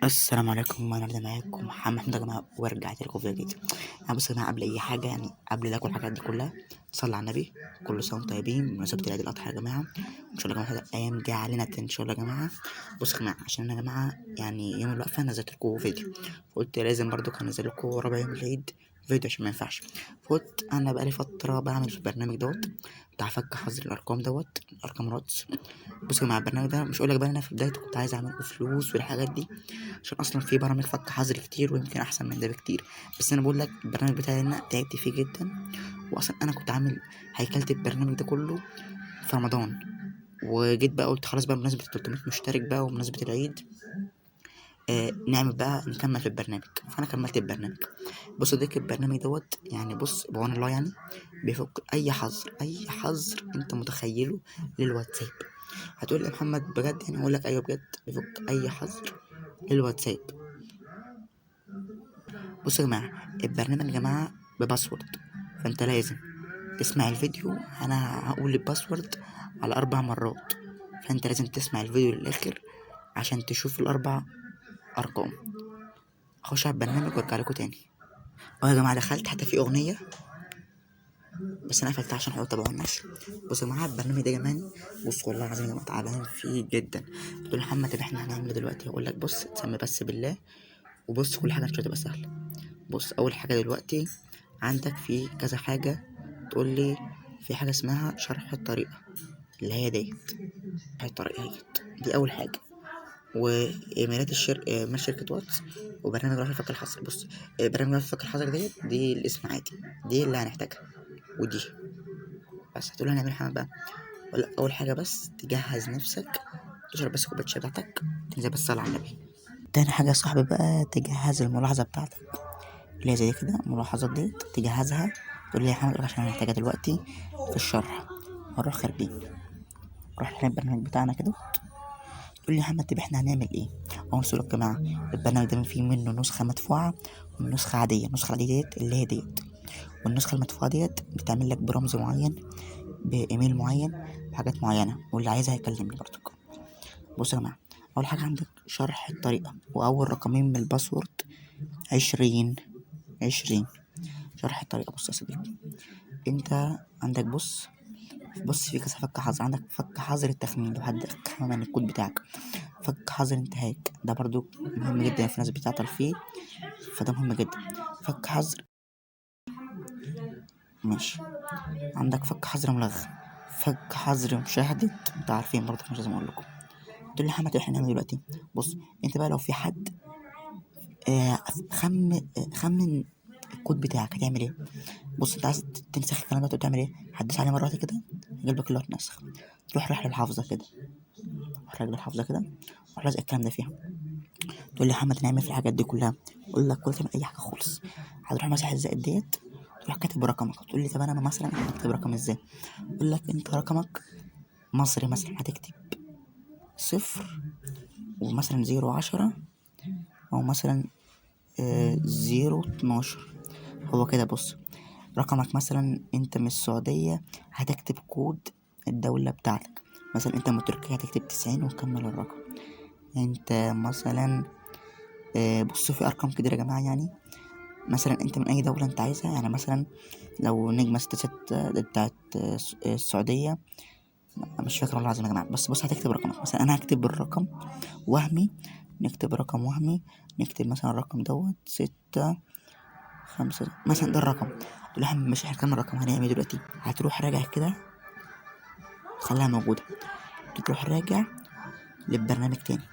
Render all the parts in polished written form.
السلام عليكم، انا معاكم محمد يا جماعه، ورجعت لكم فيديو جديد. بصوا يا جماعه، قبل اي حاجه قبل لا اكل الحاجات دي كلها، صلي على النبي. كل سنه وانتم طيبين بمناسبه العيد الاضحى يا جماعه. ان شاء الله يا جماعه الايام جايه علينا ان شاء الله يا جماعه. بصوا يا جماعه، عشان يا جماعه يوم الوقفه نزلت لكم فيديو، فقلت لازم برضو كان انزل لكم ربع يوم العيد فيديو عشان ما ينفعش. فقلت انا بقالي فتره بعمل في البرنامج بتاع فك حظر الارقام ارقام الواتس. بصوا يا جماعه، البرنامج ده مش هقول لك بقى، انا في بدايته كنت عايز اعمل فلوس والحاجات دي، عشان اصلا في برامج فك حظر كتير ويمكن احسن من ده بكتير. بس انا بقول لك البرنامج بتاعي انا تعبت فيه جدا، واصلا انا كنت عامل هيكلة البرنامج ده كله في رمضان، وجيت بقى قلت خلاص بقى بمناسبة 300 مشترك بقى وبمناسبة العيد نعمل بقى نكمل في البرنامج. فانا كملت البرنامج. بص ديك البرنامج بص بعون الله بيفك اي حظر انت متخيله للواتساب. هتقول لي يا محمد بجد؟ اقول لك ايوه بجد، بيفك اي حظر للواتساب. بصوا يا جماعة، البرنامج يا جماعة بباسورد، فانت لازم تسمع الفيديو. انا هقول الباسورد على 4 مرات، فانت لازم تسمع الفيديو للاخر عشان تشوف ال4 ارقام. اخش على البرنامج وارجع لكم تاني. اه يا جماعة، دخلت حتى في اغنية بس انا قفلتها عشان حاول الناس. بصوا يا جماعة، البرنامج ده كمان بص والله العظيم انا تعبان فيه جدا. تقول محمد طب احنا هنعمل دلوقتي؟ هقول لك بص، تسمي بس بالله، وبص كل حاجة مش هتبقى سهلة. بص اول حاجة دلوقتي عندك في كذا حاجة، تقول لي في حاجة اسمها شرح الطريقة، اللي هي شرح الطريقة دي أول حاجة. وإيميلات إيميل شركة واتس، وبرنامج رفع فك الحظر. بص برنامج رفع فك الحظر دي الاسم عادي، دي اللي هنحتاجها، ودي بس. هتقول هنعمل حاجة بقى؟ ولا أول حاجة بس تجهز نفسك، تشرب بس كوباية الشاي بتاعتك، تنزل بس صلاة على النبي. تاني حاجة يا صاحبي بقى، تجهز الملاحظة بتاعتك اللي هي زي كده، الملاحظات دي تجهزها. تقول لي يا محمد عشان هنحتاجها دلوقتي في الشرح. هنروح خارجين، نروح البرنامج بتاعنا كده. تقول لي يا محمد طب احنا هنعمل ايه؟ اقول لك يا جماعه، البرنامج ده فيه منه نسخه مدفوعه ونسخه عاديه. النسخه العاديه اللي هي والنسخه المدفوعه بتعمل لك برمز معين، بايميل معين، بحاجات معينه، واللي عايزها هيكلمني برضك. بص يا جماعه، اول حاجه عندك شرح الطريقه، واول رقمين من الباسورد 20. شرح الطريقه. بص يا صديقي، انت عندك بص في كذا فك حظر. عندك فك حظر التخمين، لو حد خمن الكود بتاعك. فك حظر انتهاك، ده برضو مهم جدا، في ناس بتعطل فيه، فده مهم جدا. فك حظر ماشي. عندك فك حظر ملغى، فك حظر مشاهدة، انتوا عارفين برضو مش لازم اقول لكم. دول اللي احنا هنعمل دلوقتي. بص انت بقى لو في حد آه خمن الكود بتاعك، هتعمل ايه؟ بص انت عايز تنسخ الكلام ده، تعمل ايه؟ هتدوس عليه مرة واحدة كده، يجيب لك اللي هو تنسخ. تروح رايح للحافظة كده، راجل الحافظة كده، وراح لازق الكلام ده فيها. تقول لي يا محمد نعمل في الحاجات دي كلها؟ اقول لك كل تعمل اي حاجه خالص. هتروح مسح الزائد تروح كاتب رقمك. تقول لي طب انا مثلا هكتب رقم ازاي؟ اقول لك انت رقمك مصري، مثلا هتكتب 0 ومثلا 0 10، او مثلا 0 12. هو كده. بص رقمك مثلا انت من السعودية، هتكتب كود الدولة بتاعتك. مثلا انت من تركيا هتكتب 90 وتكمل الرقم. انت مثلا بص في ارقام كتير يا جماعة. مثلا انت من اي دولة انت عايزها، مثلا لو نجمة 66 بتاعت السعودية، مش فاكر والله العظيم يا جماعة. بس بص هتكتب رقمك، مثلا انا هكتب الرقم وهمي، نكتب رقم وهمي، نكتب مثلا الرقم 6 5 مثلا، ده الرقم. تقول له مش احنا كام الرقم؟ هنعمل ايه دلوقتي؟ هتروح راجع كده، خليها موجودة، تروح راجع للبرنامج تاني،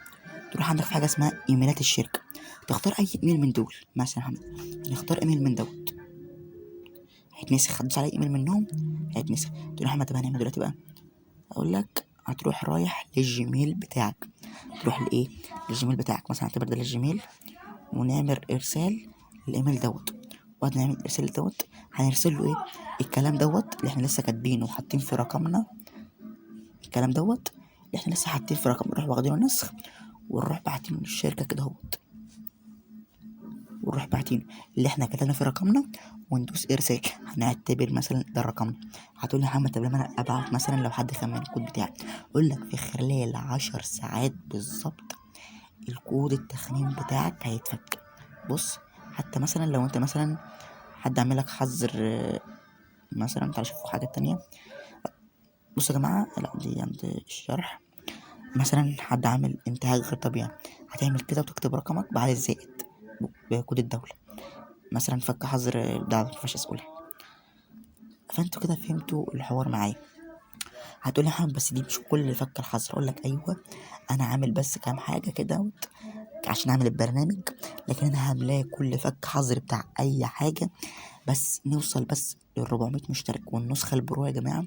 تروح عندك في حاجة اسمها ايميلات الشركة، تختار اي ايميل من دول. مثلا محمد نختار ايميل من هيتنسخ. هتدوس على ايميل منهم هيتنسخ. تقول له محمد طب هنعمل دلوقتي بقى؟ اقول لك هتروح رايح للجيميل بتاعك. تروح للجيميل بتاعك، مثلا اعتبر ده الجيميل، ونعمل ارسال الايميل وبعد نعمل ارسال هنرسل له الكلام اللي احنا لسه كاتبينه وحاطين في رقمنا. الكلام اللي احنا لسه حاطين في رقم، نروح واخدينه نسخ ونروح باعتينه للشركة كده ونروح باعتينه اللي احنا كتبنا في رقمنا، وندوس ارسال. هنعتبر مثلا ده رقمنا. هتقول لي يا محمد طب لما انا ابعت مثلا لو حد خمن الكود بتاعي؟ اقول لك في خلال 10 ساعات بالظبط الكود التخمين بتاعك هيتفك. بص، حتى مثلا لو انت مثلا حد عامل لك حظر مثلا، تعال شوفوا حاجة تانية. بصوا يا جماعة، لا دي عند الشرح. مثلا حد عامل انتهاك غير طبيعي، هتعمل كده وتكتب رقمك بعد الزائد بكود الدولة. مثلا فك حظر ده مينفعش اسألها. فانتوا كده فهمتوا الحوار معايا. هتقولي يا محمد بس دي مش كل فك الحظر. اقولك ايوه، انا عامل بس كام حاجة كده عشان اعمل البرنامج، لكن انا هعملها كل فك حظر بتاع اي حاجة بس نوصل بس ل400 مشترك. والنسخة البرو يا جماعة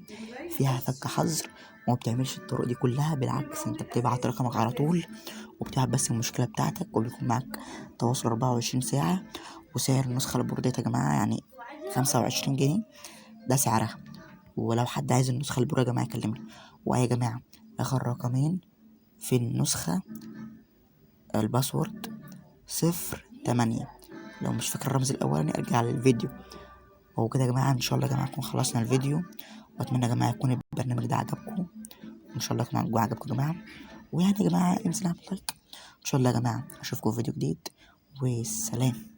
فيها فك حظر وما بتعملش الطرق دي كلها، بالعكس انت بتبعت رقمك على طول وبتبعت بس المشكلة بتاعتك، وبيكون معاك تواصل 24 ساعة. وسعر النسخة البرو ديت يا جماعة يعني 25 جنيه، ده سعرها. ولو حد عايز النسخة البرو يا جماعة يكلمني. ويا جماعة آخر رقمين في النسخة الباسورد 08. لو مش فاكر الرمز الأولاني ارجع للفيديو. وهو كده يا جماعة، إن شاء الله يا جماعة نكون خلصنا الفيديو، وأتمنى يا جماعة يكون البرنامج ده عجبكم، وإن شاء الله يكون عجبكم يا جماعة. ويعني يا جماعة انزل اعمل لايك. إن شاء الله يا جماعة أشوفكم في فيديو جديد، والسلام.